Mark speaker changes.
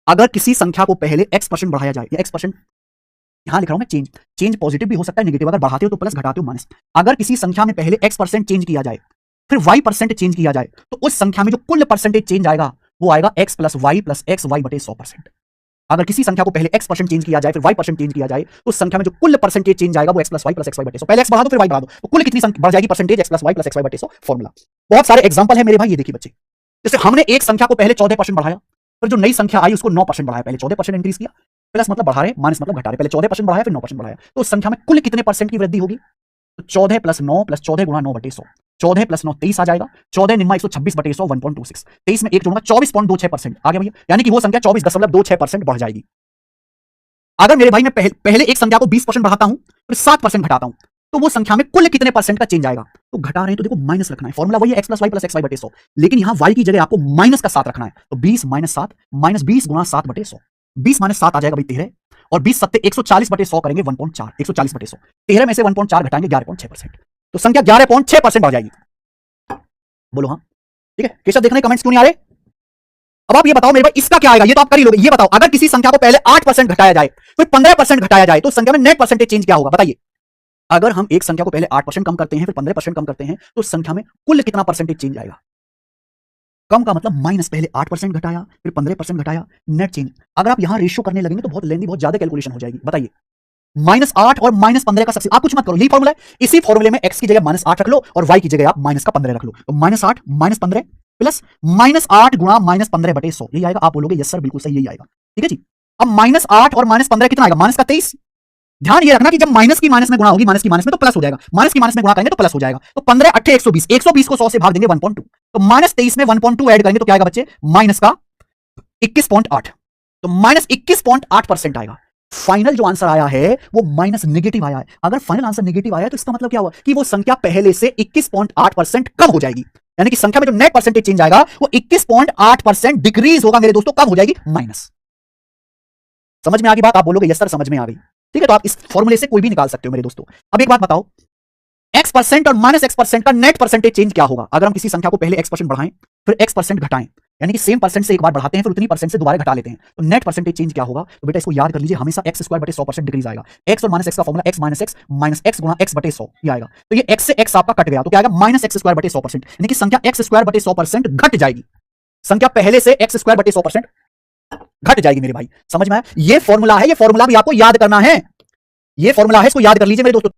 Speaker 1: अगर किसी संख्या को पहले x% बढ़ाया जाए, या x%, यहां लिख रहा हूं मैं चेंज, चेंज पॉजिटिव भी हो सकता है नेगेटिव, अगर बढ़ाते हो तो प्लस, घटाते हो माइनस। अगर किसी संख्या में पहले x% चेंज किया जाए फिर y% चेंज किया जाए तो उस संख्या में जो कुल परसेंटेज चेंज आएगा वो आएगा x plus Y plus X Y बटे 100%। अगर किसी संख्या को पहले x% चेंज किया जाए फिर y% चेंज किया जाए तो उस संख्या में जो कुल परसेंटेज चेंज आएगा वो x plus Y plus X Y बटे 100। पहले x बढ़ा दो फिर y बढ़ा दो तो कुल कितनी बढ़ जाएगी percentage, x plus Y plus X Y बटे 100 फॉर्मूला। बहुत सारे एग्जांपल है मेरे भाई, ये देखिए बच्चे। जैसे हमने एक संख्या को पहले 14% बढ़ाया, फिर जो नई संख्या आई उसको 9% बढ़ाया, पहले 14% इंक्रीज किया, प्लस मतलब बढ़ा रहे, माइनस मतलब घटा रहे, पहले 14% बढ़ाया फिर 9% बढ़ाया, तो उस संख्या में कुल कितने परसेंट की वृद्धि होगी? तो 14 प्लस 9 प्लस 14 गुणा 9 बटे 100, 14 प्लस 9 23 आ जाएगा, 14 निम्मा 126 बटे 100 1.26, 23 में 1 जोड़ूंगा 24.26% आ गया भैया, यानी कि वो संख्या 24.26% बढ़ जाएगी। अगर मेरे भाई मैं पहले एक संख्या को 20% बढ़ाता हूं फिर 7% घटाता हूं तो वो संख्या में कुल कितने परसेंट का चेंज आएगा? तो घटा रहे हैं तो देखो माइनस रखना है, फॉर्मूला वही है x plus Y plus X Y बटे 100, लेकिन यहां y की जगह आपको माइनस का 7 रखना है, तो 20 माइनस 7 माइनस 20 गुणा 7 बटे 100, 20 माइनस 7 आ जाएगा भाई 13, और 20 सत्ते 140 बटे 100 करेंगे 1.4, 140 बटे 100, 13 में से 1.4 घटाएंगे 11.6%, तो संख्या 11.6% बढ़ जाएगी। बोलो हाँ, ठीक है? केशव देखने कमेंट्स क्यों नहीं आ रहे? अब आप ये बताओ मेरे भाई इसका क्या आएगा, ये तो आप कर ही लोगे। ये बताओ अगर किसी संख्या को पहले 8% घटाया जाए फिर 15% घटाया जाए तो संख्या में नेट परसेंटेज चेंज क्या होगा बताइए? अगर हम एक संख्या को पहले 8% कम करते हैं फिर 15% कम करते हैं तो संख्या में कुल कितना परसेंटेज चेंज आएगा? कम का मतलब माइनस, पहले 8% घटाया फिर 15% घटाया, नेट चेंज। अगर आप यहां रेशियो करने लगेंगे तो बहुत लेंदी, बहुत ज्यादा कैलकुलेशन हो जाएगी। बताइए -8 और -15 का सबसे, आप कुछ मत करो, यही फॉर्मूला है। इसी फॉर्मूले में x की जगह -8 रख लो और y की जगह आप -15 रख लो, तो -8 -15 प्लस -8 गुणा -15 बटे 100, यही आएगा। आप बोलोगे यस सर बिल्कुल सही, यही आएगा। ठीक है जी। अब -8 और -15 कितना आएगा? माइनस का 23। ध्यान ये रखना कि जब माइनस की माइनस में गुणा होगी, माइनस की माइनस में तो प्लस हो जाएगा, माइनस की माइनस में गुणा करेंगे तो प्लस हो जाएगा। तो 15 8 120, 120 को 100 से भाग देंगे 1.2, तो -23 में 1.2 ऐड करेंगे तो क्या आएगा बच्चे? माइनस का 21.8, तो -21.8% आएगा। फाइनल जो आंसर आया है वो माइनस नेगेटिव आया है। अगर फाइनल आंसर नेगेटिव आया है तो इसका मतलब क्या हुआ कि वो संख्या पहले से 21.8% कम हो जाएगी, यानी कि संख्या में जो नेट परसेंटेज चेंज आएगा वो 21.8% डिक्रीज होगा मेरे दोस्तों, कम हो जाएगी, माइनस। समझ में आ गई बात? आप बोलोगे यस सर समझ में आ गई। ठीक है, तो आप इस फॉर्मूले से कोई भी निकाल सकते हो मेरे दोस्तों। अब एक बात बताओ, x% और -x% का नेट परसेंटेज चेंज क्या होगा? अगर हम किसी संख्या को पहले x% बढ़ाएं फिर x% घटाएं, यानी कि सेम परसेंट से एक बार बढ़ाते हैं फिर उतनी परसेंट से दोबारा घटा लेते हैं, तो नेट परसेंटेज चेंज क्या होगा? तो बेटा इसको याद कर लीजिए, हमेशा x स्क्वायर बटे 100% डिक्रीज आएगा। x और -x का फॉर्मूला x माइनस x गुणा x बटे 100 ये आएगा। तो ये x से x आपका कट गया तो क्या आएगा? -x स्क्वायर बटे 100%, यानी कि संख्या x स्क्वायर बटे 100% घट जाएगी। संख्या पहले से x स्क्वायर बटे 100% घट जाएगी मेरे भाई। समझ में आया? ये फॉर्मूला है, ये फॉर्मूला भी आपको याद करना है, ये फॉर्मूला है, इसको याद कर लीजिए मेरे दोस्तों।